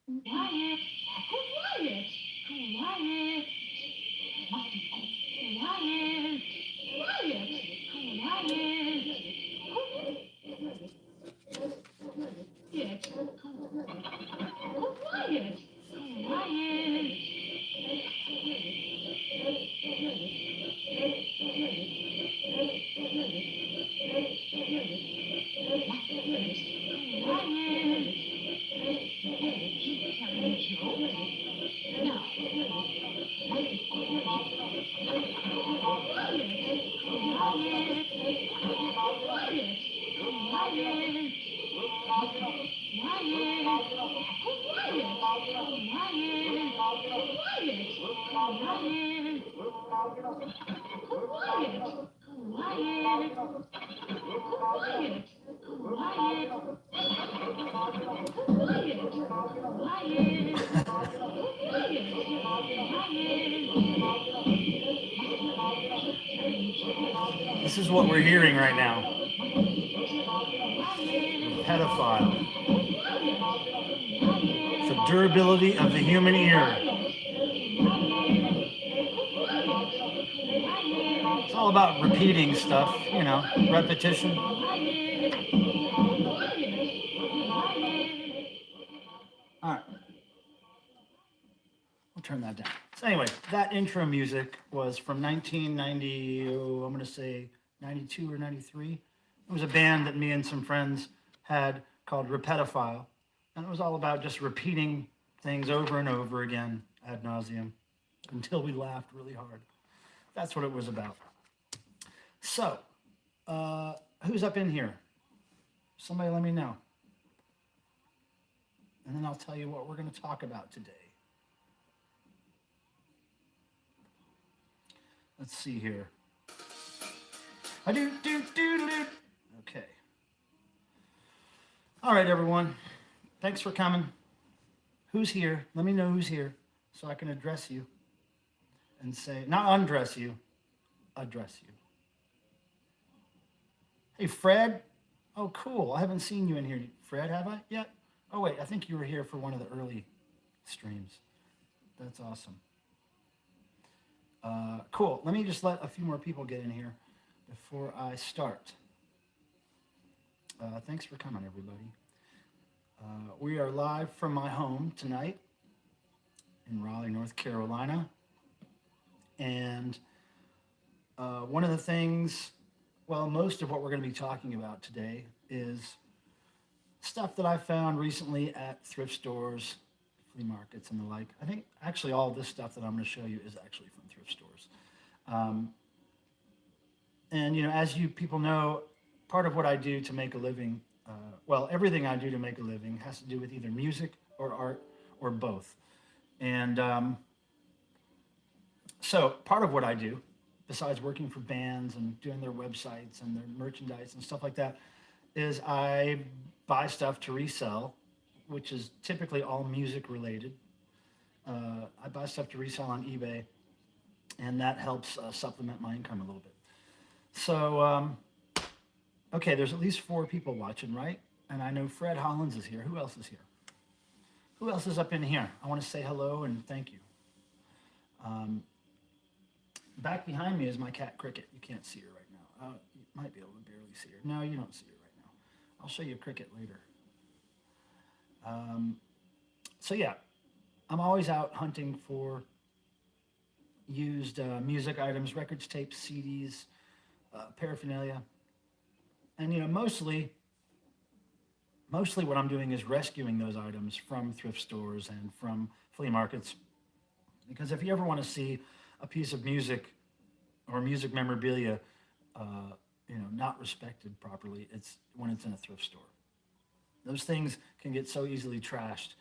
Quiet. Quiet. Quiet. Quiet. This is what we're hearing right now. Pedophile. The durability of the human ear. It's all about repeating stuff, repetition. All right, we'll turn that down. So anyway, that intro music was from 1990, I'm going to say 92 or 93. It was a band that me and some friends had called Repetophile. And it was all about just repeating things over and over again ad nauseum until we laughed really hard. That's what it was about. So, who's up in here? Somebody let me know. And then I'll tell you what we're going to talk about today. Let's see here. I do. Okay. All right, everyone. Thanks for coming. Who's here? Let me know who's here so I can address you and say, not undress you, address you. Hey, Fred. Oh, cool. I haven't seen you in here. Fred, have I yet? Oh, wait. I think you were here for one of the early streams. That's awesome. Cool. Let me just let a few more people get in here before I start. Thanks for coming, everybody. We are live from my home tonight in Raleigh, North Carolina. And one of the things, well, most of what we're going to be talking about today is stuff that I found recently at thrift stores, flea markets, and the like. I think actually all of this stuff that I'm going to show you is actually from thrift stores. And, as you people know, part of what I do to make a living, well, everything I do to make a living has to do with either music or art or both. And so part of what I do, besides working for bands and doing their websites and their merchandise and stuff like that, is I buy stuff to resell, which is typically all music related. I buy stuff to resell on eBay, and that helps supplement my income a little bit. So, okay, there's at least 4 people watching, right? And I know Fred Hollins is here. Who else is here? Who else is up in here? I want to say hello and thank you. Back behind me is my cat Cricket. You can't see her right now. You might be able to barely see her. No, you don't see her right now. I'll show you Cricket later. So yeah, I'm always out hunting for used music items, records, tapes, CDs, paraphernalia, and mostly what I'm doing is rescuing those items from thrift stores and from flea markets. Because if you ever want to see a piece of music or music memorabilia, not respected properly, it's when it's in a thrift store. Those things can get so easily trashed.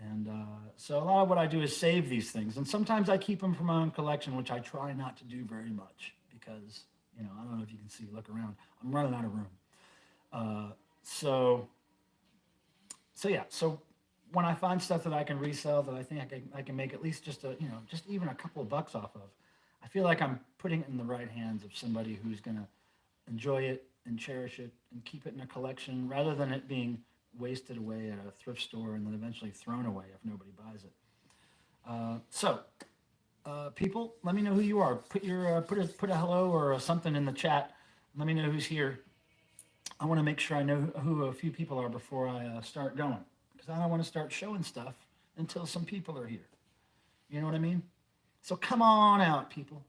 And so a lot of what I do is save these things. And sometimes I keep them for my own collection, which I try not to do very much because, I don't know if you can see, look around. I'm running out of room. So yeah, so when I find stuff that I can resell that I think I can make at least just even a couple of bucks off of, I feel like I'm putting it in the right hands of somebody who's going to enjoy it and cherish it and keep it in a collection rather than it being wasted away at a thrift store and then eventually thrown away if nobody buys it. People, let me know who you are. Put a hello or something in the chat. Let me know who's here. I want to make sure I know who a few people are before I start going, because I don't want to start showing stuff until some people are here. You know what I mean? So come on out, people.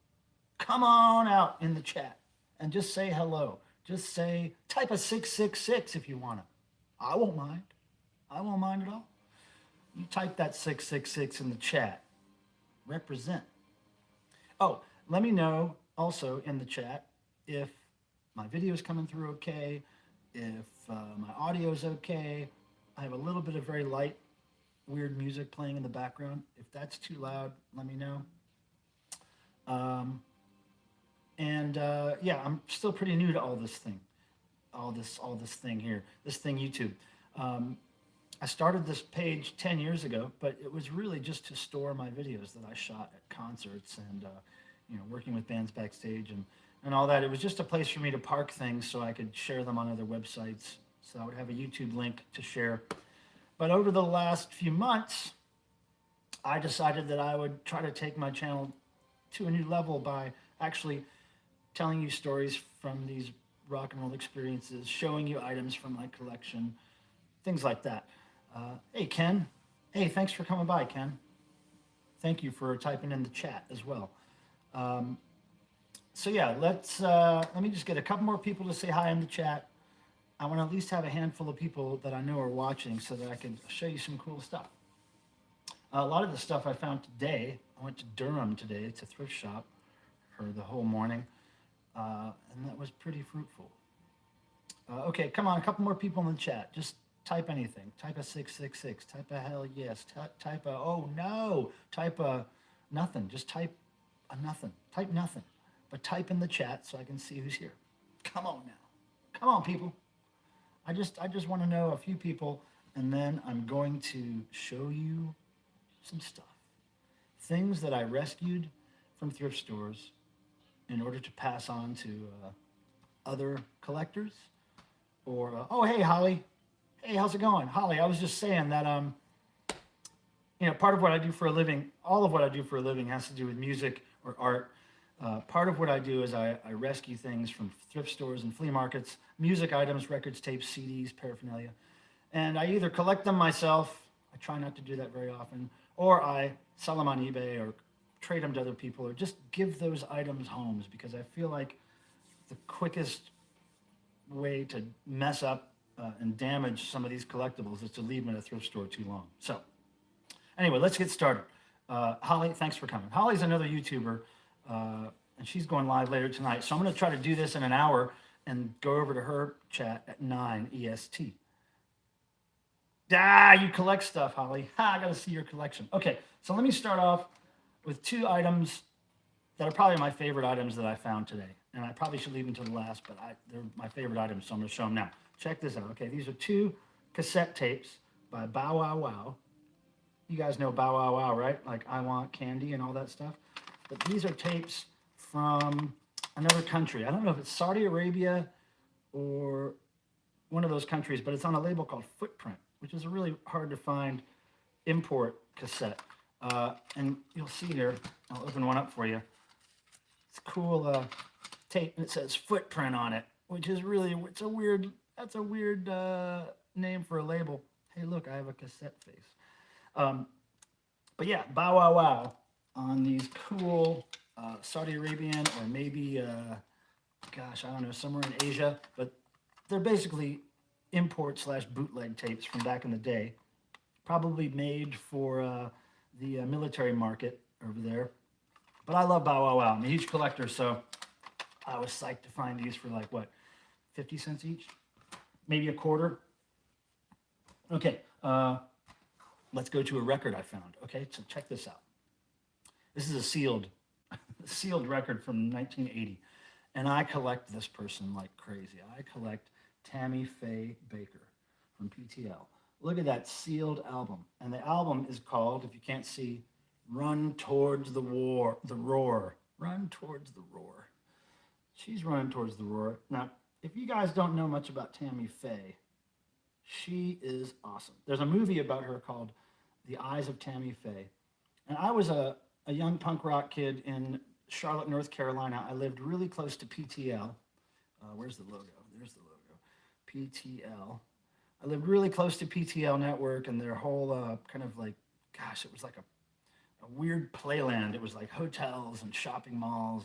Come on out in the chat and just say hello. Just say, type a 666 if you want to. I won't mind. I won't mind at all. You type that 666 in the chat. Represent. Oh, let me know also in the chat if my video is coming through okay, if my audio is okay. I have a little bit of very light, weird music playing in the background. If that's too loud, let me know. Yeah, I'm still pretty new to all this thing, all this thing here, this thing YouTube. I started this page 10 years ago, but it was really just to store my videos that I shot at concerts and working with bands backstage and all that. It was just a place for me to park things so I could share them on other websites. So I would have a YouTube link to share. But over the last few months, I decided that I would try to take my channel to a new level by actually telling you stories from these rock and roll experiences, showing you items from my collection, things like that. Hey, Ken. Hey, thanks for coming by, Ken. Thank you for typing in the chat as well. So yeah, let me just get a couple more people to say hi in the chat. I want to at least have a handful of people that I know are watching so that I can show you some cool stuff. A lot of the stuff I found today, I went to Durham today. It's a thrift shop for the whole morning, and that was pretty fruitful. Okay, come on, a couple more people in the chat. Just type anything. Type a 666. Type a hell yes. Type a oh no. Type a nothing. Just type a nothing. Type nothing. But type in the chat so I can see who's here. Come on now. Come on, people. I just want to know a few people, and then I'm going to show you some stuff. Things that I rescued from thrift stores in order to pass on to other collectors. Or, oh, hey, Holly. Hey, how's it going? Holly, I was just saying that, part of what I do for a living, all of what I do for a living has to do with music or art. Part of what I do is I rescue things from thrift stores and flea markets, music items, records, tapes, CDs, paraphernalia. And I either collect them myself, I try not to do that very often, or I sell them on eBay or trade them to other people or just give those items homes, because I feel like the quickest way to mess up and damage some of these collectibles is to leave them in a thrift store too long. So anyway, let's get started. Holly, thanks for coming. Holly's another YouTuber, and she's going live later tonight. So I'm going to try to do this in an hour and go over to her chat at 9 EST. You collect stuff, Holly. I got to see your collection. Okay, so let me start off with two items that are probably my favorite items that I found today. And I probably should leave them to the last, but they're my favorite items, so I'm going to show them now. Check this out. Okay, these are two cassette tapes by Bow Wow Wow. You guys know Bow Wow Wow, right? Like I Want Candy and all that stuff. But these are tapes from another country. I don't know if it's Saudi Arabia or one of those countries, but it's on a label called Footprint, which is a really hard to find import cassette. And you'll see here, I'll open one up for you. It's a cool tape, and it says Footprint on it, which is really, that's a weird name for a label. Hey, look, I have a cassette face. But yeah, Bow Wow Wow on these cool Saudi Arabian or maybe, I don't know, somewhere in Asia, but they're basically import/bootleg tapes from back in the day, probably made for the military market over there. But I love Bow Wow Wow. I'm a huge collector, so I was psyched to find these for like, what, 50 cents each? Maybe a quarter? Okay, let's go to a record I found. Okay, so check this out. This is a sealed record from 1980. And I collect this person like crazy. I collect Tammy Faye Baker from PTL. Look at that sealed album. And the album is called, if you can't see, Run Towards the Roar. Run Towards the Roar. She's running towards the roar. Now, if you guys don't know much about Tammy Faye, She is awesome. There's a movie about her called The Eyes of Tammy Faye. And I was a young punk rock kid in Charlotte, North Carolina. I lived really close to PTL. Where's the logo? There's the logo. PTL. I lived really close to PTL Network and their whole kind of like, gosh, it was like a weird playland. It was like hotels and shopping malls.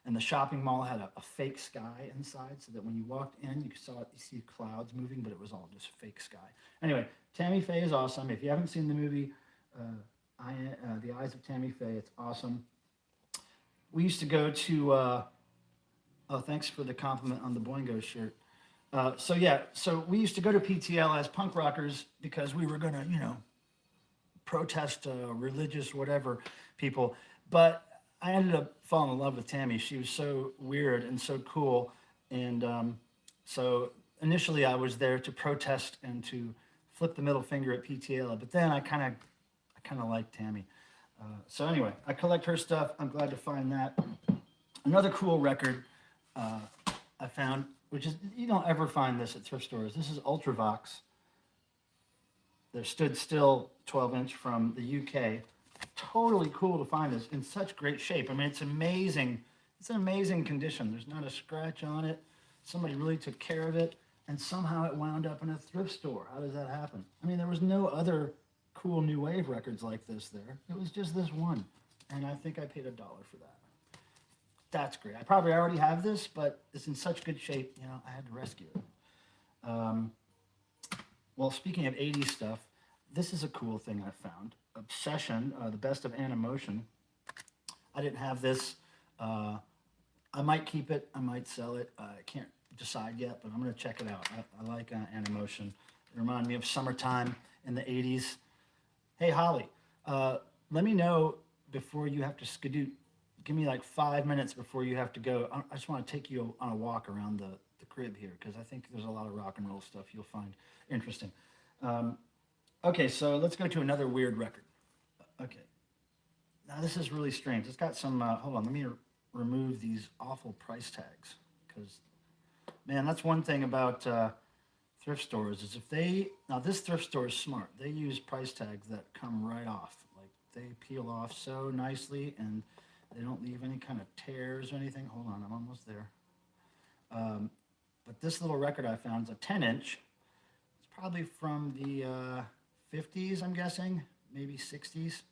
And the shopping mall had a fake sky inside so that when you walked in, you see clouds moving, but it was all just fake sky. Anyway, Tammy Faye is awesome. If you haven't seen the movie, The Eyes of Tammy Faye, it's awesome. We used to go to, oh, thanks for the compliment on the Boingo shirt. So we used to go to PTL as punk rockers because we were going to, protest religious whatever people. But I ended up falling in love with Tammy. She was so weird and so cool. And so initially I was there to protest and to flip the middle finger at PTL. But then I kind of liked Tammy. So anyway, I collect her stuff. I'm glad to find that. Another cool record I found, which is, you don't ever find this at thrift stores. This is Ultravox. They're stood still 12-inch from the UK. Totally cool to find this in such great shape. I mean, it's amazing. It's an amazing condition. There's not a scratch on it. Somebody really took care of it, and somehow it wound up in a thrift store. How does that happen? I mean, there was no other cool new wave records like this there. It was just this one, and I think I paid $1 for that. That's great. I probably already have this, but it's in such good shape, I had to rescue it. Well, speaking of 80s stuff, this is a cool thing I found. Obsession, the best of Animotion. I didn't have this. I might keep it. I might sell it. I can't decide yet, but I'm going to check it out. I like Animotion. It reminded me of summertime in the 80s. Hey, Holly, let me know before you have to skedoot. Give me like 5 minutes before you have to go. I just want to take you on a walk around the crib here because I think there's a lot of rock and roll stuff you'll find interesting. Okay, so let's go to another weird record. Okay. Now this is really strange. It's got some, hold on, let me remove these awful price tags because, man, that's one thing about thrift stores is now this thrift store is smart. They use price tags that come right off. Like they peel off so nicely and they don't leave any kind of tears or anything. Hold on, I'm almost there. But this little record I found is a 10-inch. It's probably from the 50s, I'm guessing, maybe 60s.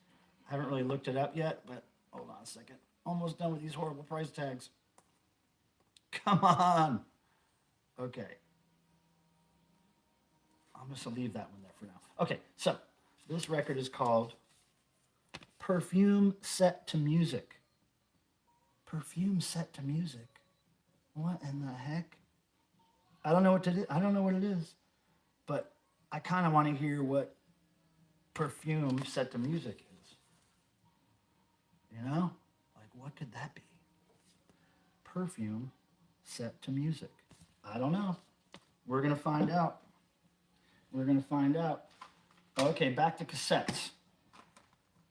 I haven't really looked it up yet, but hold on a second. Almost done with these horrible price tags. Come on. Okay. I'm just going to leave that one there for now. Okay, so this record is called Perfume Set to Music. Perfume Set to Music. What in the heck? I don't know what it is, but I kind of want to hear what perfume set to music is. Like what could that be? Perfume set to music. I don't know. We're gonna find out. Okay, back to cassettes.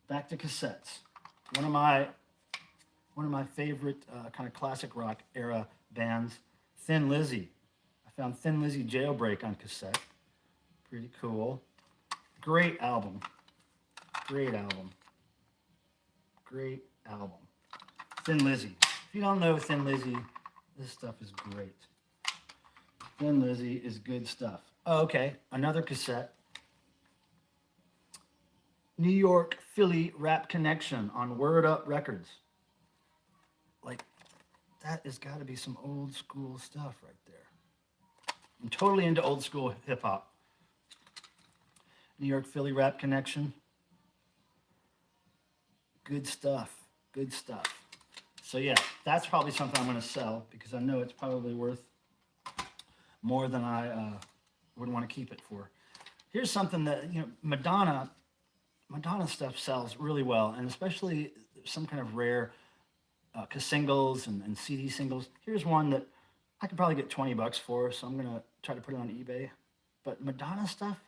One of my favorite kind of classic rock era bands, Thin Lizzy. I found Thin Lizzy Jailbreak on cassette. Pretty cool. Great album. Thin Lizzy. If you don't know Thin Lizzy, this stuff is great. Thin Lizzy is good stuff. Oh, okay, another cassette. New York, Philly Rap Connection on Word Up Records. Like, that has got to be some old school stuff right there. I'm totally into old school hip hop. New York, Philly Rap Connection. Good stuff. So yeah, that's probably something I'm going to sell because I know it's probably worth more than I would want to keep it for. Here's something that, Madonna stuff sells really well, and especially some kind of rare singles and CD singles. Here's one that I could probably get $20 for, so I'm going to try to put it on eBay. But Madonna stuff,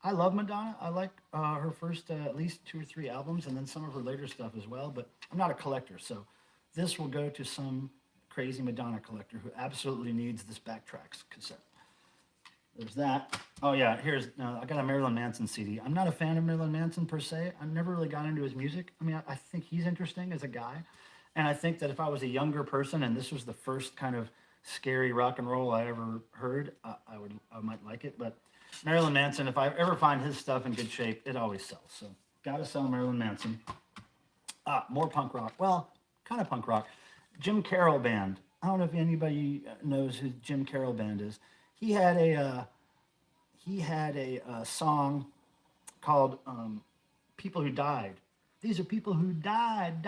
I love Madonna. I like her first at least 2 or 3 albums, and then some of her later stuff as well, but I'm not a collector, so this will go to some crazy Madonna collector who absolutely needs this Backtracks cassette. There's that. Oh yeah, here's I got a Marilyn Manson CD. I'm not a fan of Marilyn Manson per se. I never really got into his music. I mean, I think he's interesting as a guy, and I think that if I was a younger person and this was the first kind of scary rock and roll I ever heard, I might like it. But Marilyn Manson, if I ever find his stuff in good shape, it always sells. So gotta sell Marilyn Manson. More punk rock. Well, kind of punk rock. Jim Carroll Band. I don't know if anybody knows who Jim Carroll Band is. He had a song called "People Who Died." These are people who died.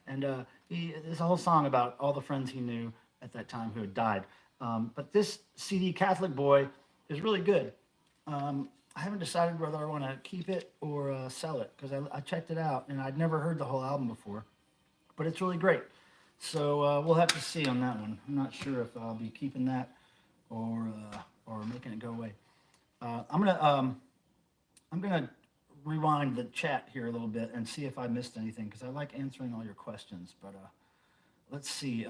And there's a whole song about all the friends he knew at that time who had died. But this CD, Catholic Boy, is really good. I haven't decided whether I want to keep it or sell it because I checked it out and I'd never heard the whole album before, but it's really great. So we'll have to see on that one. I'm not sure if I'll be keeping that or making it go away. I'm gonna rewind the chat here a little bit and see if I missed anything because I like answering all your questions. But let's see.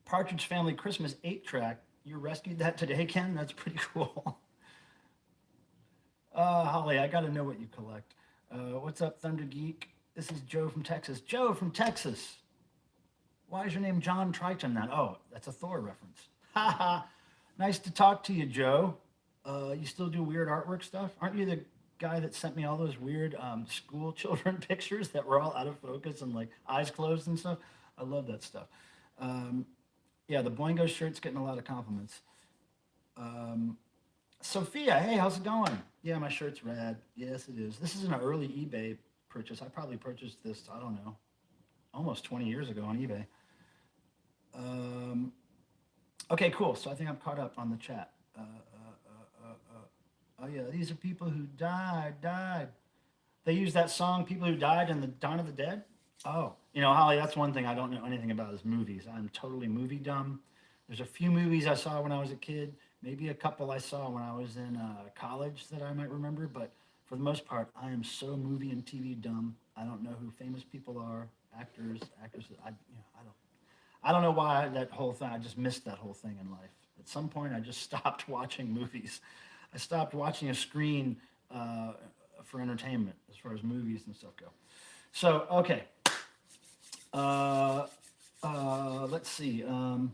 Partridge Family Christmas 8-track. You rescued that today, Ken? That's pretty cool. Holly, I got to know what you collect. What's up, Thunder Geek? This is Joe from Texas. Joe from Texas. Why is your name John Triton then? Oh, that's a Thor reference. Ha ha. Nice to talk to you, Joe. You still do weird artwork stuff? Aren't you the guy that sent me all those weird school children pictures that were all out of focus and like eyes closed and stuff? I love that stuff. Yeah, the Boingo shirt's getting a lot of compliments. Sophia, hey, how's it going? Yeah, my shirt's rad. Yes, it is. This is an early eBay purchase. I probably purchased this, I don't know, almost 20 years ago on eBay. Okay, cool. So I think I'm caught up on the chat. Oh yeah, these are people who died. They use that song, People Who Died in the Dawn of the Dead? Oh, Holly, that's one thing I don't know anything about is movies. I'm totally movie dumb. There's a few movies I saw when I was a kid, maybe a couple I saw when I was in college that I might remember, but for the most part, I am so movie and TV dumb. I don't know who famous people are, actors, actresses. I don't know why that whole thing. I just missed that whole thing in life. At some point, I just stopped watching movies. I stopped watching a screen for entertainment as far as movies and stuff go. So, okay. Let's see. Oh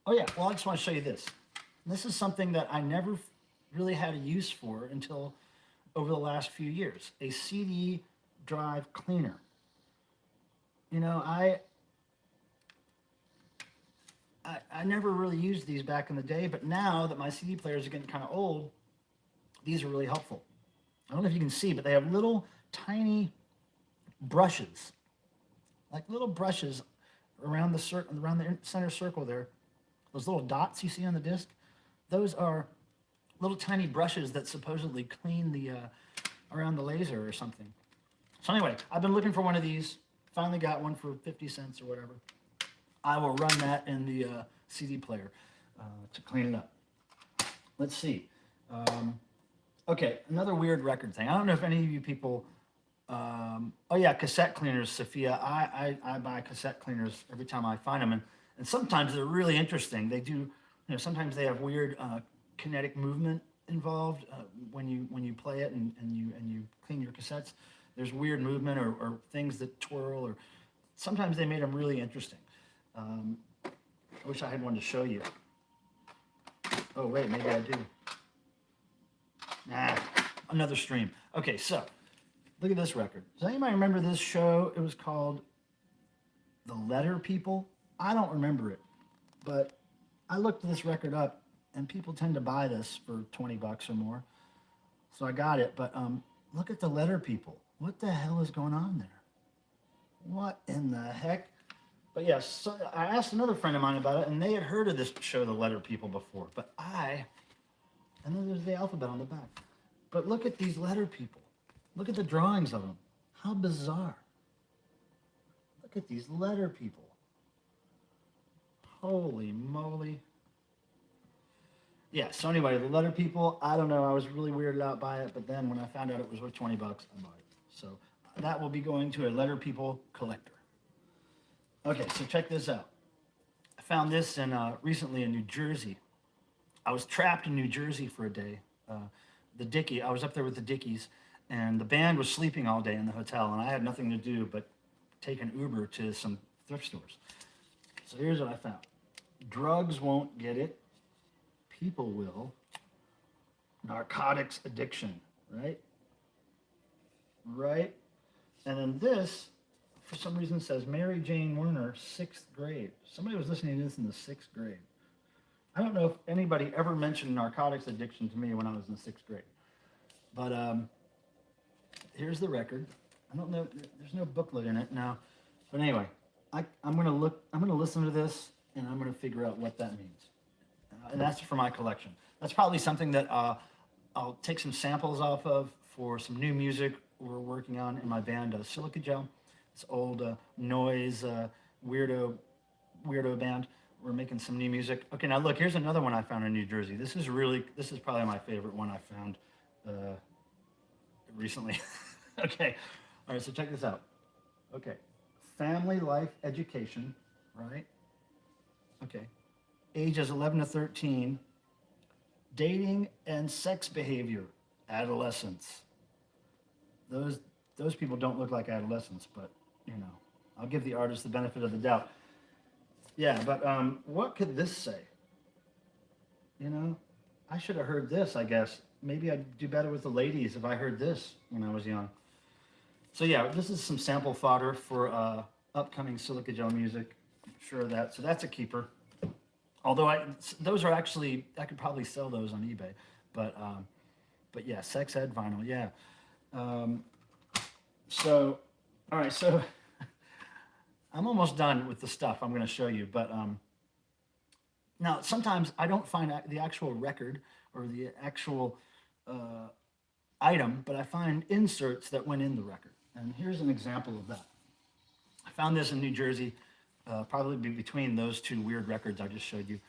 yeah, well, I just want to show you this. This is something that I never really had a use for until over the last few years. A CD drive cleaner. I never really used these back in the day, but now that my CD players are getting kind of old, these are really helpful. I don't know if you can see, but they have little tiny brushes, like little brushes around the center circle there. Those little dots you see on the disc, those are little tiny brushes that supposedly clean the around the laser or something. So anyway, I've been looking for one of these. Finally got one for 50 cents or whatever. I will run that in the CD player to clean it up. Let's see. Okay, another weird record thing. I don't know if any of you people. Oh yeah, cassette cleaners, Sophia. I buy cassette cleaners every time I find them, and sometimes they're really interesting. They do, sometimes they have weird kinetic movement involved when you play it and you clean your cassettes. There's weird movement or things that twirl, or sometimes they made them really interesting. I wish I had one to show you. Oh wait, maybe I do. Nah, another stream. Okay, so look at this record. Does anybody remember this show? It was called The Letter People. I don't remember it, but I looked this record up, and people tend to buy this for 20 bucks or more. So I got it, but look at The Letter People. What the hell is going on there? What in the heck? But yes, so I asked another friend of mine about it, and they had heard of this show, The Letter People, before. And then there's the alphabet on the back. But look at these letter people. Look at the drawings of them. How bizarre. Look at these letter people. Holy moly. Yeah, so anyway, the letter people, I don't know. I was really weirded out by it, but then when I found out it was worth 20 bucks, I bought it. So that will be going to a letter people collector. Okay, so check this out. I found this recently in New Jersey. I was trapped in New Jersey for a day. I was up there with the Dickies, and the band was sleeping all day in the hotel, and I had nothing to do but take an Uber to some thrift stores. So here's what I found: drugs won't get it, people will. Narcotics addiction, right? Right? And then this, for some reason, says Mary Jane Werner, sixth grade. Somebody was listening to this in the sixth grade. I don't know if anybody ever mentioned narcotics addiction to me when I was in the sixth grade. But here's the record. I don't know. There's no booklet in it now. But anyway, I'm gonna look. I'm gonna listen to this, and I'm gonna figure out what that means. And that's for my collection. That's probably something that I'll take some samples off of for some new music we're working on in my band, Silica Gel. It's old noise weirdo band. We're making some new music. Okay, now look, here's another one I found in New Jersey. This is probably my favorite one I found recently. Okay, all right, so check this out. Okay, family life education, right? Okay, ages 11 to 13, dating and sex behavior, adolescence. Those people don't look like adolescents, but you know, I'll give the artist the benefit of the doubt. Yeah, but what could this say? You know, I should have heard this, I guess. Maybe I'd do better with the ladies if I heard this when I was young. So yeah, this is some sample fodder for upcoming Silica Gel music. I'm sure of that. So that's a keeper. Although those are actually, I could probably sell those on eBay. But yeah, sex ed vinyl, yeah. So, all right, so I'm almost done with the stuff I'm going to show you. But now sometimes I don't find the actual record or the actual item, but I find inserts that went in the record. And here's an example of that. I found this in New Jersey, probably between those two weird records I just showed you.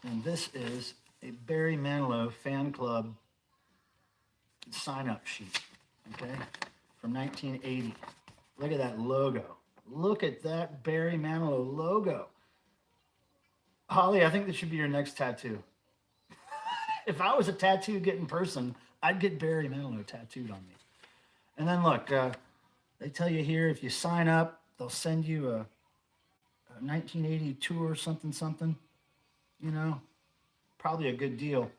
And this is a Barry Manilow fan club sign-up sheet, okay, from 1980. Look at that logo. Look at that Barry Manilow logo. Holly, I think this should be your next tattoo. If I was a tattoo-getting person, I'd get Barry Manilow tattooed on me. And then look, they tell you here, if you sign up, they'll send you a 1980 tour, something, you know, probably a good deal.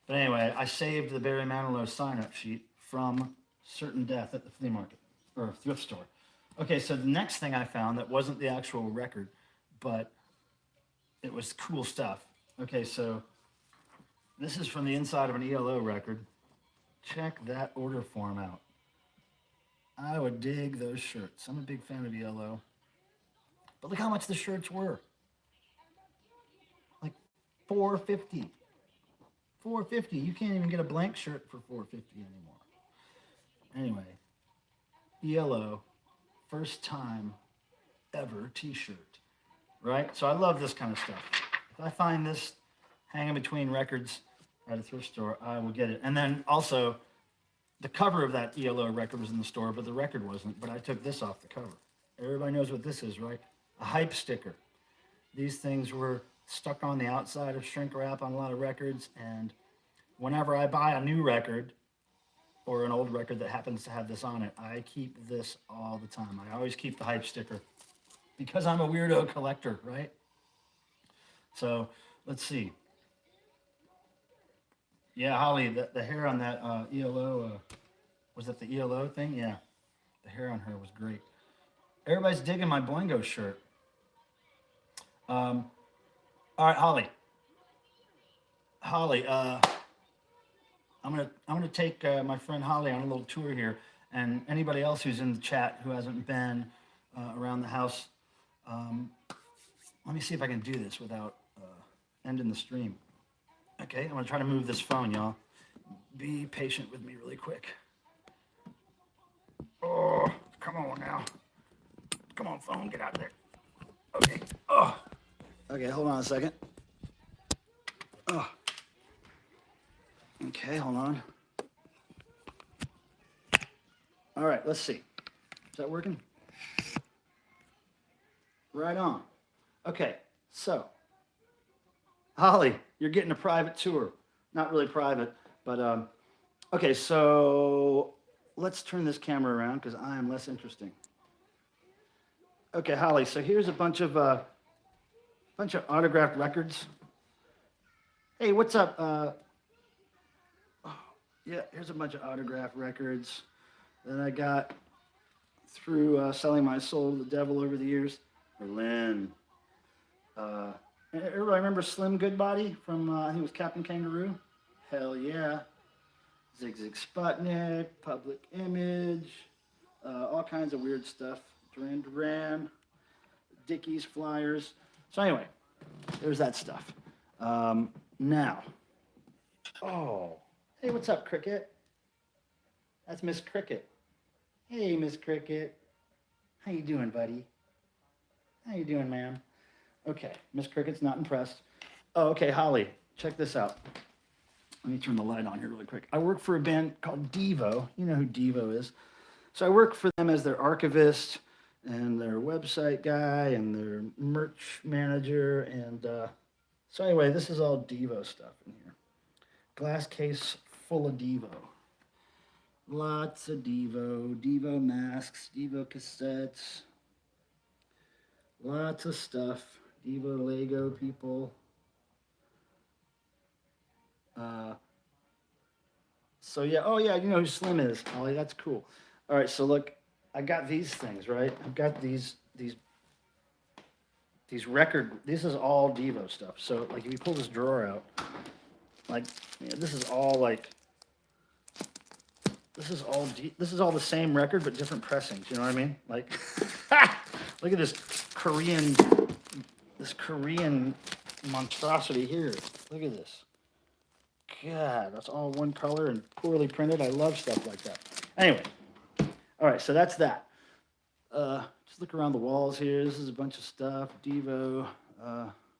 But anyway, I saved the Barry Manilow sign-up sheet from certain death at the flea market or thrift store. Okay, so the next thing I found that wasn't the actual record, but it was cool stuff. Okay, so this is from the inside of an ELO record. Check that order form out. I would dig those shirts. I'm a big fan of ELO. But look how much the shirts were. Like $4.50. $4.50. You can't even get a blank shirt for $4.50 anymore. Anyway, ELO, first time ever t-shirt. Right? So I love this kind of stuff. If I find this hanging between records at a thrift store, I will get it. And then also, the cover of that ELO record was in the store, but the record wasn't. But I took this off the cover. Everybody knows what this is, right? A hype sticker. These things were stuck on the outside of shrink wrap on a lot of records, and whenever I buy a new record or an old record that happens to have this on it, I keep this all the time. I always keep the hype sticker because I'm a weirdo collector, right? So let's see. Yeah, Holly, the hair on that ELO, was that the ELO thing? Yeah, the hair on her was great. Everybody's digging my Boingo shirt. All right, Holly. Holly, I'm gonna take my friend Holly on a little tour here, and anybody else who's in the chat who hasn't been around the house, let me see if I can do this without ending the stream. Okay, I'm gonna try to move this phone, y'all. Be patient with me really quick. Oh, come on now. Come on, phone, get out of there. Okay. Oh. Okay, hold on a second. Oh. Okay, hold on. All right, let's see. Is that working? Right on. Okay, so Holly, you're getting a private tour. Not really private, but okay. So let's turn this camera around because I am less interesting. Okay, Holly. So here's a bunch of autographed records. Hey, what's up? Yeah, here's a bunch of autographed records that I got through selling my soul to the devil over the years. Berlin. Uh, Everybody remember Slim Goodbody from I think it was Captain Kangaroo? Hell yeah. Zig Zig Sputnik, Public Image, all kinds of weird stuff. Duran Duran, Dickies flyers. So anyway, there's that stuff. Now, oh, hey, what's up, Cricket? That's Miss Cricket. Hey, Miss Cricket. How you doing, buddy? How you doing, ma'am? Okay, Miss Cricket's not impressed. Oh, okay, Holly, check this out. Let me turn the light on here really quick. I work for a band called Devo. You know who Devo is. So I work for them as their archivist and their website guy and their merch manager. And so anyway, this is all Devo stuff in here. Glass case full of Devo. Lots of Devo, Devo masks, Devo cassettes, lots of stuff. Devo Lego people. So yeah, oh yeah, you know who Slim is, Holly. That's cool. All right, so look, I got these things, right? I've got these record. This is all Devo stuff. So like, if you pull this drawer out, like, yeah, this is all like, this is all the same record but different pressings. You know what I mean? Like, look at this Korean monstrosity here. Look at this. God, that's all one color and poorly printed. I love stuff like that. Anyway, all right, so that's that. Just look around the walls here. This is a bunch of stuff, Devo,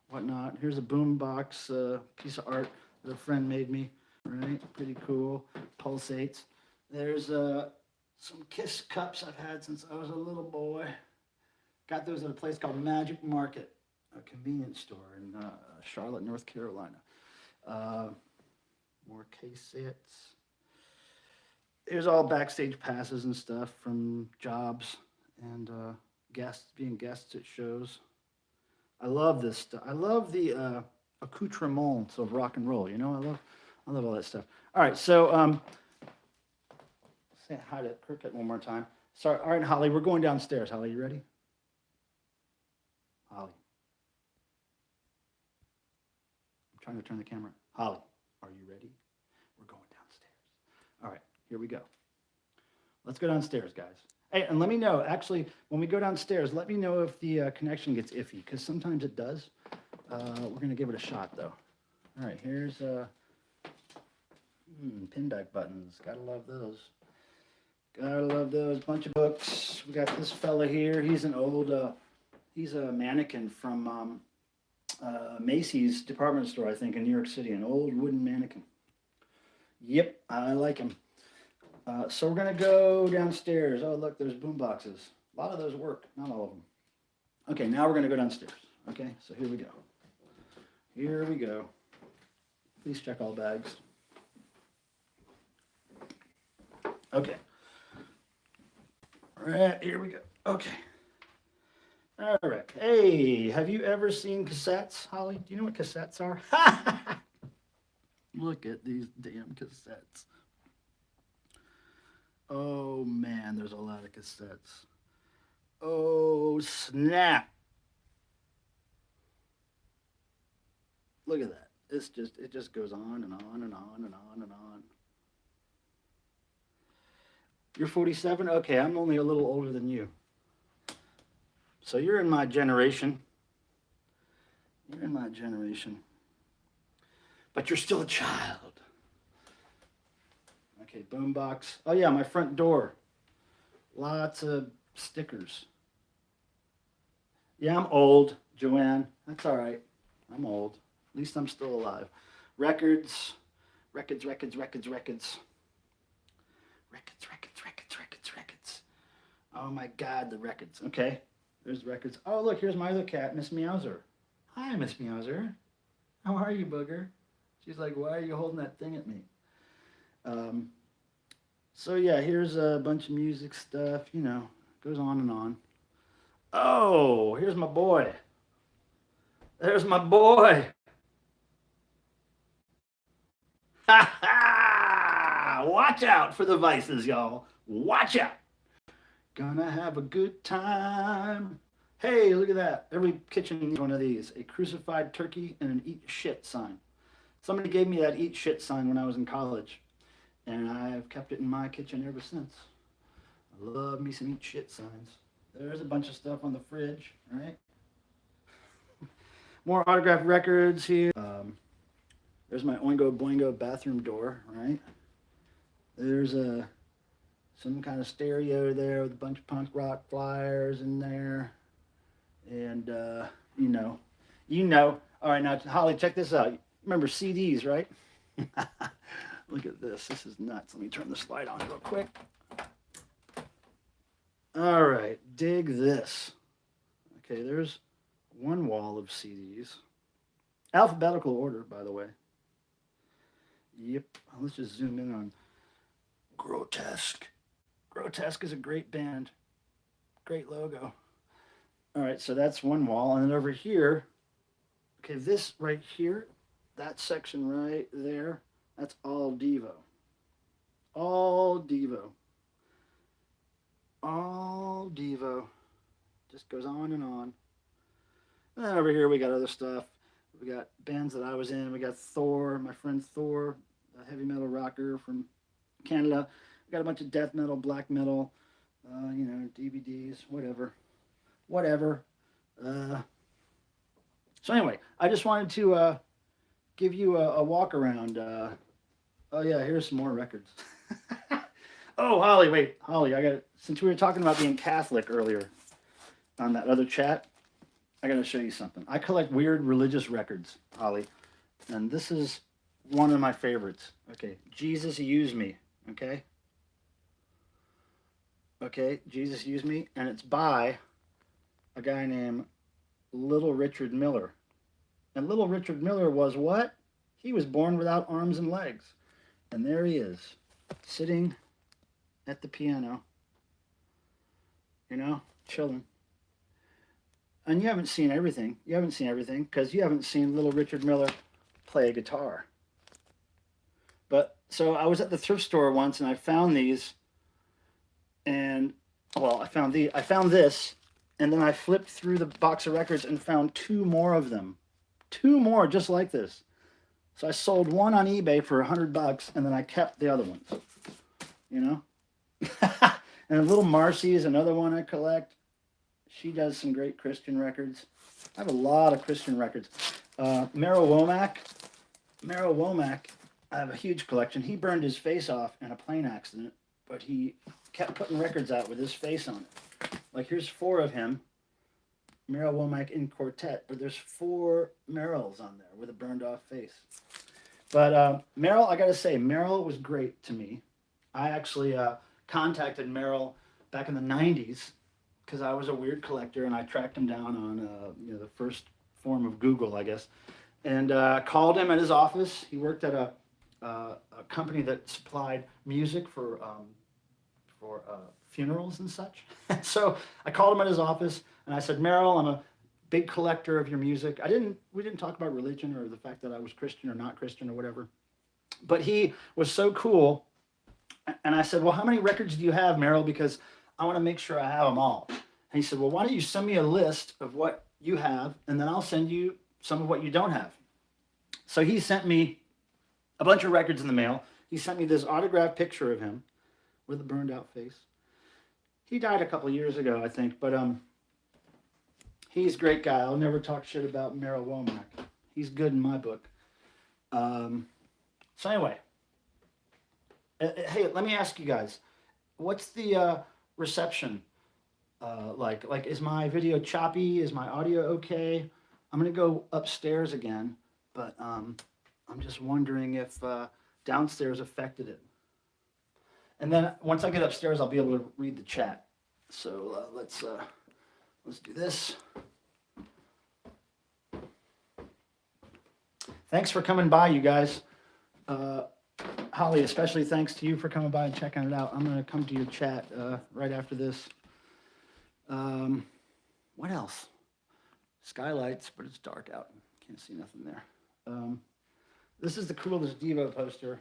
whatnot. Here's a boombox piece of art that a friend made me. Right, pretty cool. Pulsates. There's some Kiss cups I've had since I was a little boy. Got those at a place called Magic Market, a convenience store in Charlotte, North Carolina. More cassettes. Here's all backstage passes and stuff from jobs and being guests at shows. I love this stuff. I love the accoutrements of rock and roll. You know, I love all that stuff. All right, so say hi to Cricket one more time. Sorry. All right, Holly, we're going downstairs. Holly, you ready? Holly. I'm trying to turn the camera. Holly, are you ready? We're going downstairs. All right, here we go. Let's go downstairs, guys. Hey, and let me know, actually, when we go downstairs, let me know if the connection gets iffy, because sometimes it does. We're going to give it a shot, though. All right, here's pin back buttons. Gotta love those. Gotta love those. Bunch of books. We got this fella here. He's an old, he's a mannequin from Macy's department store, I think, in New York City. An old wooden mannequin. Yep, I like him. So we're gonna go downstairs. Oh, look, there's boom boxes. A lot of those work, not all of them. Okay, now we're gonna go downstairs. Okay, so here we go. Here we go. Please check all bags. Okay. All right, here we go. Okay. All right. Hey, have you ever seen cassettes, Holly? Do you know what cassettes are? Look at these damn cassettes. Oh man, there's a lot of cassettes. Oh snap. Look at that. It just goes on and on and on and on and on. You're 47? Okay, I'm only a little older than you. So you're in my generation. You're in my generation. But you're still a child. Okay, boombox. Oh yeah, my front door. Lots of stickers. Yeah, I'm old, Joanne. That's all right. I'm old. At least I'm still alive. Records. Records. Oh my God, the records. Okay, there's records. Oh, look, here's my other cat, Miss Meowser. Hi, Miss Meowser. How are you, booger? She's like, why are you holding that thing at me? Um, so yeah, here's a bunch of music stuff. Goes on and on. Oh, here's my boy. There's my boy. Ha ha! Watch out for the vices, y'all. Watch out. Gonna have a good time. Hey, look at that. Every kitchen needs one of these, a crucified turkey and an eat shit sign. Somebody gave me that eat shit sign when I was in college, and I've kept it in my kitchen ever since. I love me some eat shit signs. There's a bunch of stuff on the fridge, right? More autographed records here. There's my Oingo Boingo bathroom door, right? There's some kind of stereo there with a bunch of punk rock flyers in there. And, All right, now, Holly, check this out. Remember CDs, right? Look at this. This is nuts. Let me turn the slide on real quick. All right, dig this. Okay, there's one wall of CDs. Alphabetical order, by the way. Yep, let's just zoom in on Grotesque. Grotesque is a great band. Great logo. All right, so that's one wall. And then over here, okay, this right here, that section right there, that's all Devo. All Devo. All Devo. Just goes on and on. And then over here we got other stuff. We got bands that I was in. We got Thor, my friend Thor, a heavy metal rocker from Canada. We got a bunch of death metal, black metal, DVDs, whatever. So anyway, I just wanted to give you a walk around. Oh yeah, here's some more records. Oh, Holly, since we were talking about being Catholic earlier on that other chat, I got to show you something. I collect weird religious records, Holly, and this is one of my favorites. Okay, Jesus Use Me, okay? Okay, Jesus Use Me, and it's by a guy named Little Richard Miller. And Little Richard Miller was what? He was born without arms and legs. And there he is, sitting at the piano, chilling. And you haven't seen everything. You haven't seen everything because you haven't seen Little Richard Miller play a guitar. But so I was at the thrift store once and I found these. And I found this, and then I flipped through the box of records and found two more of them. Two more just like this. So I sold one on eBay for $100 and then I kept the other ones. And Little Marcy is another one I collect. She does some great Christian records. I have a lot of Christian records. Merrill Womack, I have a huge collection. He burned his face off in a plane accident, but he kept putting records out with his face on it. Like here's 4 of him, Merrill Womack in quartet, but there's 4 Merrills on there with a burned off face. But Merrill, I gotta say, Merrill was great to me. I actually contacted Merrill back in the 90s because I was a weird collector and I tracked him down on the first form of Google, I guess, and called him at his office. He worked at a company that supplied music for funerals and such. So I called him at his office and I said, Merrill, I'm a big collector of your music. We didn't talk about religion or the fact that I was Christian or not Christian or whatever. But he was so cool. And I said, well, how many records do you have, Merrill? Because I want to make sure I have them all. And he said, well, why don't you send me a list of what you have, and then I'll send you some of what you don't have. So he sent me a bunch of records in the mail. He sent me this autographed picture of him with a burned out face. He died a couple years ago, I think, but he's a great guy. I'll never talk shit about Merrill Womack. He's good in my book. So anyway, hey, let me ask you guys, what's the reception like? Like, is my video choppy? Is my audio okay? I'm gonna go upstairs again, but I'm just wondering if downstairs affected it. And then once I get upstairs, I'll be able to read the chat. So let's do this. Thanks for coming by, you guys. Uh, Holly, especially thanks to you for coming by and checking it out. I'm going to come to your chat right after this. Um, what else? Skylights, but it's dark out. Can't see nothing there. This is the coolest Devo poster.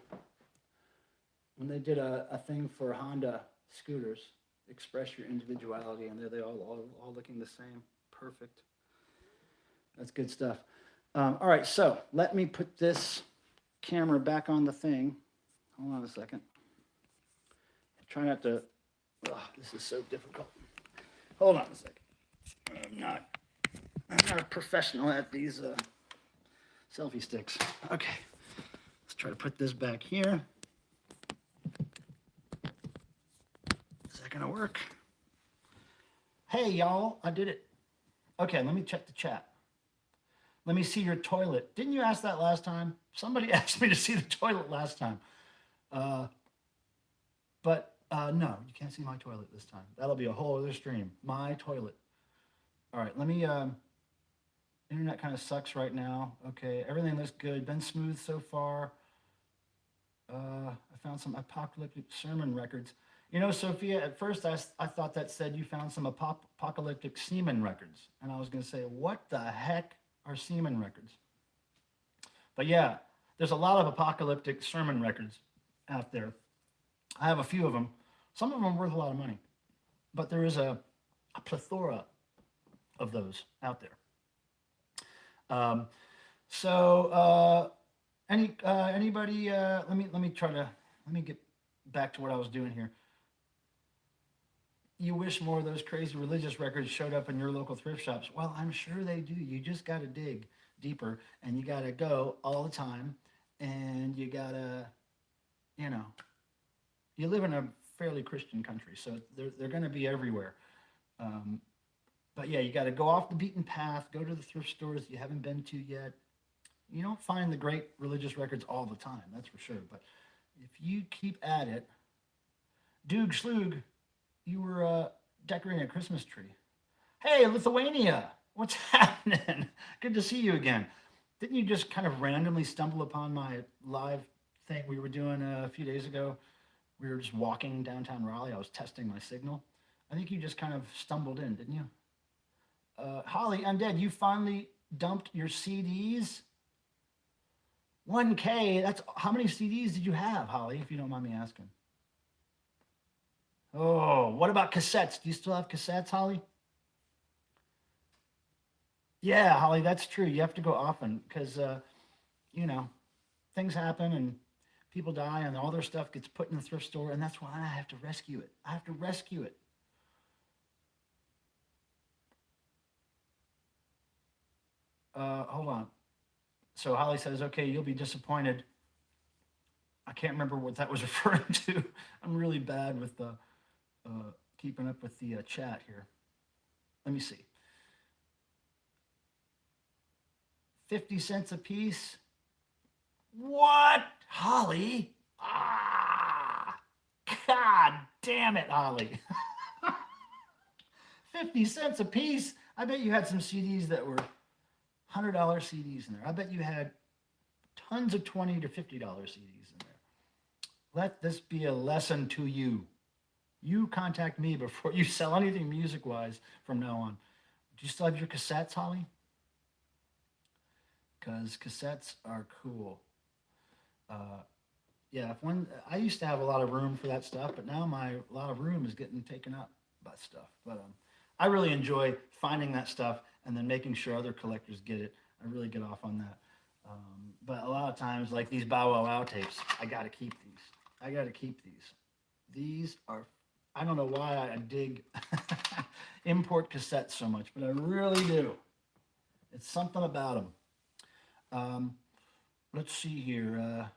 When they did a thing for Honda scooters, express your individuality, and they're they all looking the same. Perfect. That's good stuff. All right, so let me put this camera back on the thing. Hold on a second. Try not to. Oh, this is so difficult. Hold on a second. I'm not a professional at these selfie sticks. Okay, let's try to put this back here. Is that gonna work? Hey y'all, I did it. Okay, let me check the chat. Let me see your toilet. Didn't you ask that last time? Somebody asked me to see the toilet last time. But no, you can't see my toilet this time. That'll be a whole other stream. My toilet. All right, let me, internet kind of sucks right now. Okay, everything looks good. Been smooth so far. I found some apocalyptic sermon records. You know, Sophia, at first I thought that said you found some apocalyptic semen records. And I was going to say, what the heck are semen records? But yeah, there's a lot of apocalyptic sermon records out there. I have a few of them. Some of them are worth a lot of money. But there is a plethora of those out there. Anybody? Let me get back to what I was doing here. You wish more of those crazy religious records showed up in your local thrift shops. Well, I'm sure they do. You just got to dig deeper, and you got to go all the time, and you got to, you know, you live in a fairly Christian country, so they're going to be everywhere. But yeah, you got to go off the beaten path, go to the thrift stores you haven't been to yet. You don't find the great religious records all the time, that's for sure. But if you keep at it, Doog Schloog, you were decorating a Christmas tree. Hey, Lithuania, what's happening? Good to see you again. Didn't you just kind of randomly stumble upon my live thing we were doing a few days ago? We were just walking downtown Raleigh. I was testing my signal. I think you just kind of stumbled in, didn't you? Holly, Undead, you finally dumped your CDs? 1K, that's how many CDs did you have, Holly, if you don't mind me asking? Oh, what about cassettes? Do you still have cassettes, Holly? Yeah, Holly, that's true. You have to go often because, you know, things happen and people die and all their stuff gets put in the thrift store, and that's why I have to rescue it. I have to rescue it. Hold on. So Holly says, okay, you'll be disappointed. I can't remember what that was referring to. I'm really bad with the keeping up with the chat here. Let me see. 50 cents a piece. What? Holly? Ah, God damn it, Holly. 50 cents a piece. I bet you had some CDs that were $100 CDs in there. I bet you had tons of $20 to $50 CDs in there. Let this be a lesson to you. You contact me before you sell anything music-wise from now on. Do you still have your cassettes, Holly? Because cassettes are cool. Yeah, I used to have a lot of room for that stuff, but now a lot of room is getting taken up by stuff. But I really enjoy finding that stuff and then making sure other collectors get it. I really get off on that. But a lot of times, like these Bow Wow Wow tapes, I got to keep these. I got to keep these. These are, I don't know why I dig import cassettes so much, but I really do. It's something about them. Let's see here.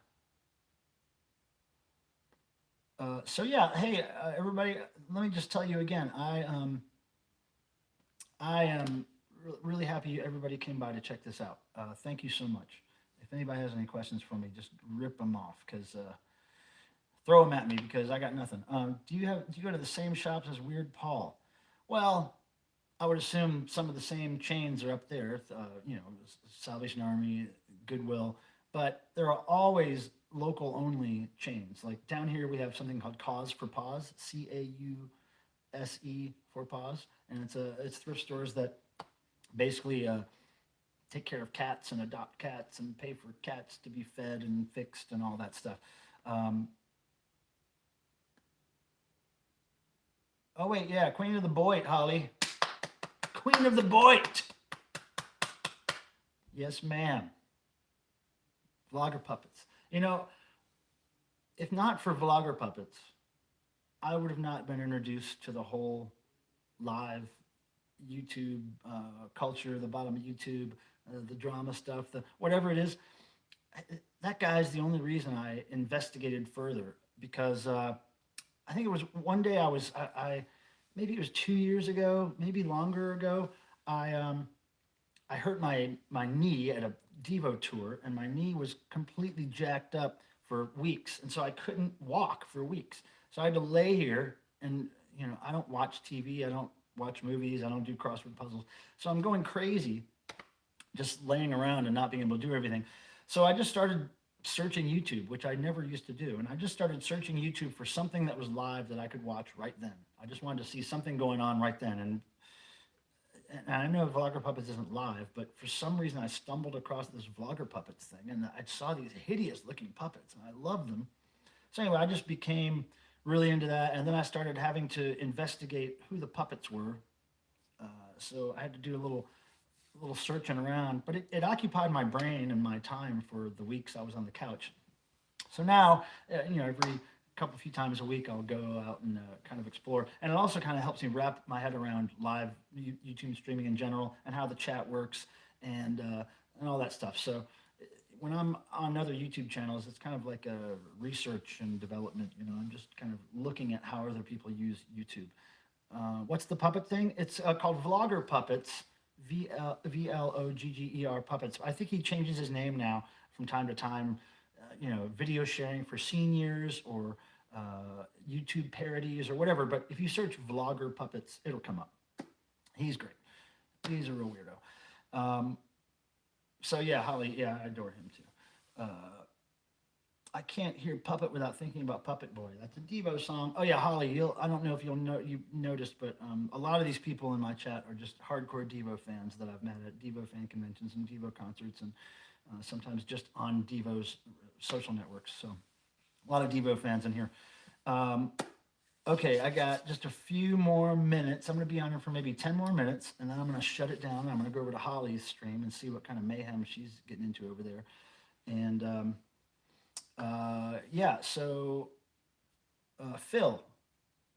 So yeah, hey everybody, let me just tell you again. I am really happy everybody came by to check this out. Thank you so much. If anybody has any questions for me, just rip them off because throw them at me because I got nothing. Do you go to the same shops as Weird Paul? Well, I would assume some of the same chains are up there. You know, Salvation Army, Goodwill, but there are always local only chains. Like down here, we have something called Cause for Paws, CAUSE for Paws, and it's thrift stores that basically take care of cats and adopt cats and pay for cats to be fed and fixed and all that stuff. Um, oh wait, yeah, Queen of the Boit, Holly. Queen of the Boit. Yes, ma'am. Vlogger puppets. You know, if not for vlogger puppets, I would have not been introduced to the whole live YouTube culture, the bottom of YouTube, the drama stuff, the whatever it is. That guy's the only reason I investigated further because I think it was one day I maybe it was 2 years ago, maybe longer ago. I I hurt my knee at a Devo tour, and my knee was completely jacked up for weeks, and so I couldn't walk for weeks. So I had to lay here, and I don't watch TV, I don't watch movies, I don't do crossword puzzles, so I'm going crazy just laying around and not being able to do everything. So I just started searching YouTube, which I never used to do, and I just started searching YouTube for something that was live that I could watch right then. I just wanted to see something going on right then, and I know Vlogger Puppets isn't live, but for some reason I stumbled across this Vlogger Puppets thing, and I saw these hideous looking puppets, and I loved them. So anyway, I just became really into that, and then I started having to investigate who the puppets were. So I had to do a little searching around, but it occupied my brain and my time for the weeks I was on the couch. So now, every couple few times a week, I'll go out and kind of explore, and it also kind of helps me wrap my head around live YouTube streaming in general and how the chat works and all that stuff. So when I'm on other YouTube channels, it's kind of like a research and development. I'm just kind of looking at how other people use YouTube. What's the puppet thing? It's called Vlogger Puppets, VLOGGER Puppets. I think he changes his name now from time to time. Video sharing for seniors or YouTube parodies or whatever. But if you search Vlogger Puppets, it'll come up. He's great. He's a real weirdo. So yeah, Holly, yeah, I adore him too. I can't hear Puppet without thinking about Puppet Boy. That's a Devo song. Oh yeah, Holly, I don't know if you noticed, but a lot of these people in my chat are just hardcore Devo fans that I've met at Devo fan conventions and Devo concerts, and sometimes just on Devo's social networks. So a lot of Devo fans in here. Um, okay, I got just a few more minutes. I'm going to be on here for maybe 10 more minutes, and then I'm going to shut it down. I'm going to go over to Holly's stream and see what kind of mayhem she's getting into over there. And yeah, so Phil,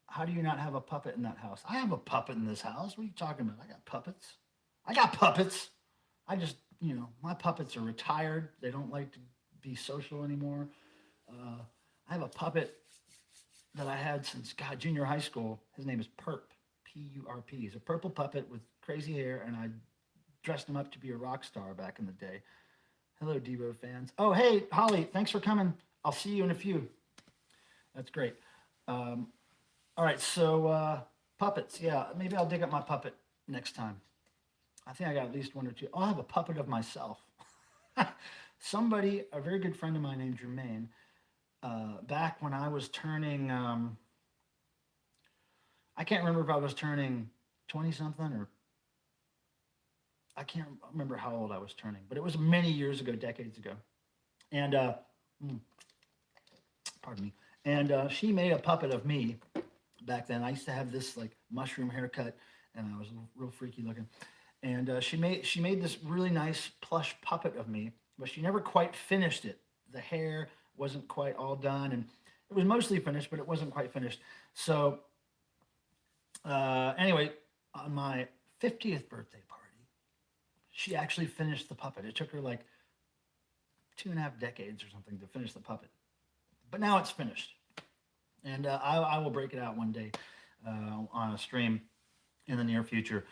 how do you not have a puppet in that house? I have a puppet in this house. What are you talking about? I got puppets. I got puppets. I just, my puppets are retired. They don't like to be social anymore. I have a puppet that I had since, God, junior high school. His name is Perp, P-U-R-P. He's a purple puppet with crazy hair, and I dressed him up to be a rock star back in the day. Hello, Devo fans. Oh, hey, Holly, thanks for coming. I'll see you in a few. That's great. All right, so puppets. Yeah, maybe I'll dig up my puppet next time. I think I got at least one or two. I'll have a puppet of myself. Somebody, a very good friend of mine named Jermaine, back when I was turning, I can't remember if I was turning 20 something or I can't remember how old I was turning, but it was many years ago, decades ago. And, pardon me. And she made a puppet of me back then. I used to have this like mushroom haircut, and I was real freaky looking. And she made this really nice plush puppet of me, but she never quite finished it. The hair wasn't quite all done, and it was mostly finished, but it wasn't quite finished. So anyway, on my 50th birthday party, she actually finished the puppet. It took her like 2.5 decades or something to finish the puppet, but now it's finished, and I will break it out one day on a stream in the near future.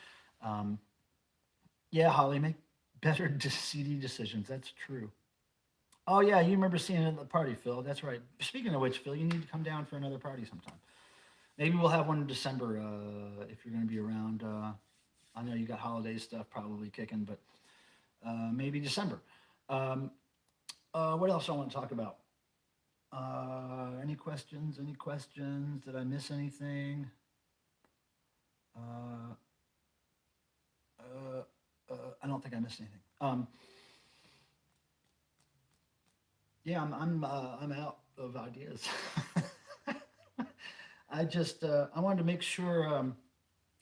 Yeah, Holly, make better CD decisions. That's true. Oh yeah, you remember seeing it at the party, Phil. That's right. Speaking of which, Phil, you need to come down for another party sometime. Maybe we'll have one in December if you're going to be around. I know you got holiday stuff probably kicking, but maybe December. Um, what else I want to talk about? Any questions? Any questions? Did I miss anything? Uh, uh, I don't think I missed anything. Yeah, I'm out of ideas. I wanted to make sure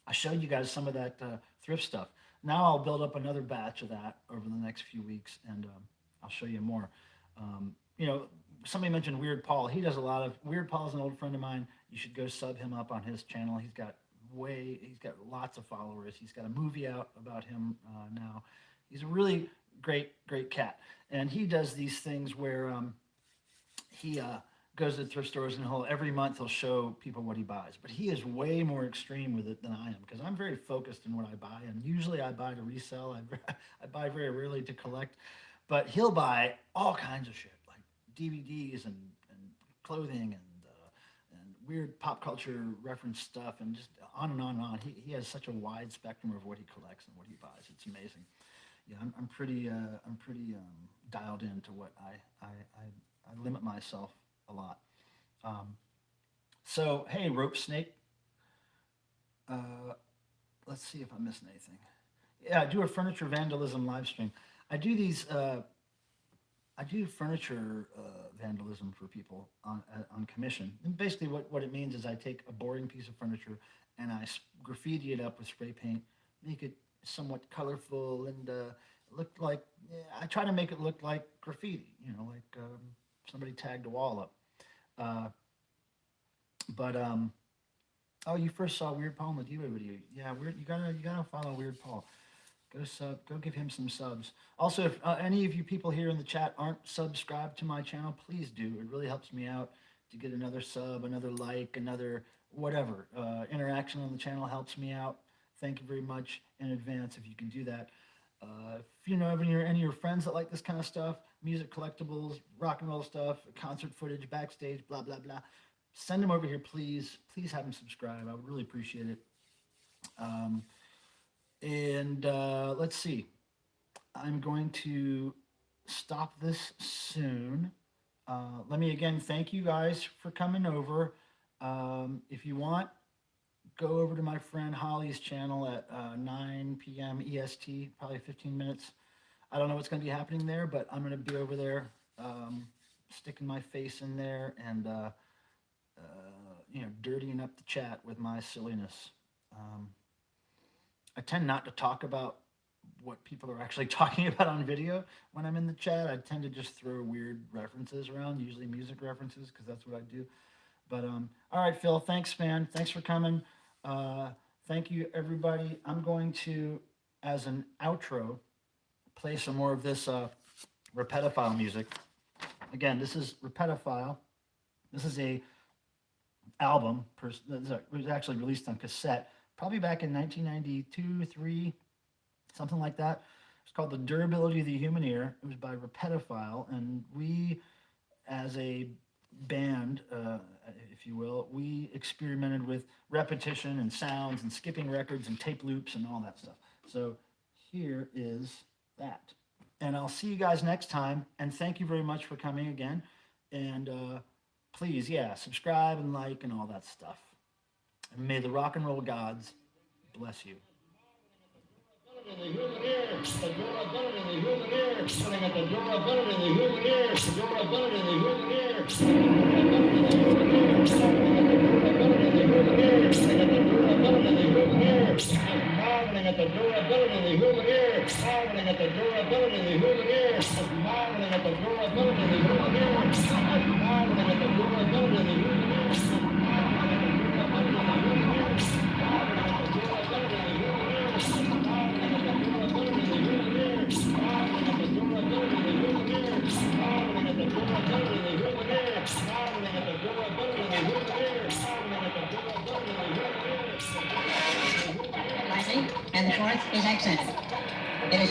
I showed you guys some of that thrift stuff. Now I'll build up another batch of that over the next few weeks, and I'll show you more. You know, somebody mentioned Weird Paul. He does a lot of Weird Paul's an old friend of mine. You should go sub him up on his channel. He's got lots of followers. He's got a movie out about him now. He's a really great cat, and he does these things where he goes to thrift stores and every month he'll show people what he buys. But he is way more extreme with it than I am because I'm very focused in what I buy, and usually I buy to resell. I buy very rarely to collect, but he'll buy all kinds of shit like DVDs and clothing and weird pop culture reference stuff and just on and on and on. He has such a wide spectrum of what he collects and what he buys. It's amazing. Yeah, I'm pretty dialed into what I limit myself a lot. Um, so hey, Rope Snake. Uh, let's see if I'm missing anything. Yeah, I do a furniture vandalism live stream. I do these. I do furniture vandalism for people on commission. And basically, what it means is I take a boring piece of furniture and I graffiti it up with spray paint, make it somewhat colorful and look like. Yeah, I try to make it look like graffiti. You know, like somebody tagged a wall up. Uh, but oh, you first saw Weird Paul in the Diva video. Yeah, weird. You gotta follow Weird Paul. Go give him some subs. Also, if any of you people here in the chat aren't subscribed to my channel, please do. It really helps me out to get another sub, another like, another whatever. Interaction on the channel helps me out. Thank you very much in advance if you can do that. If you know any of your friends that like this kind of stuff, music collectibles, rock and roll stuff, concert footage, backstage, blah, blah, blah, send them over here, please. Please have them subscribe. I would really appreciate it. And let's see. I'm going to stop this soon. Let me again thank you guys for coming over. If you want, go over to my friend Holly's channel at 9 p.m. EST, probably 15 minutes. I don't know what's going to be happening there, but I'm going to be over there sticking my face in there and, dirtying up the chat with my silliness. I tend not to talk about what people are actually talking about on video when I'm in the chat. I tend to just throw weird references around, usually music references, because that's what I do. But all right, Phil, thanks, man. Thanks for coming. Thank you, everybody. I'm going to, as an outro, play some more of this Repetophile music. Again, this is Repetophile. This is a album. It was actually released on cassette, probably back in 1992, 3, something like that. It's called The Durability of the Human Ear. It was by Repetophile, and we, as a band, if you will, we experimented with repetition and sounds and skipping records and tape loops and all that stuff. So here is that. And I'll see you guys next time. And thank you very much for coming again. And please, yeah, subscribe and like and all that stuff. And may the rock and roll gods bless you. The human ear, the durability of the human ear, sitting at the durability of the human ear, the durability of the human ear, the durability of the human ear, the durability of the human ear, sitting at the durability of the human ear, marveling at the durability of the human ear, marveling at the durability of the human ear, marveling at the durability of the human ear, marveling at the durability of the human ear. And the fourth is accented. It is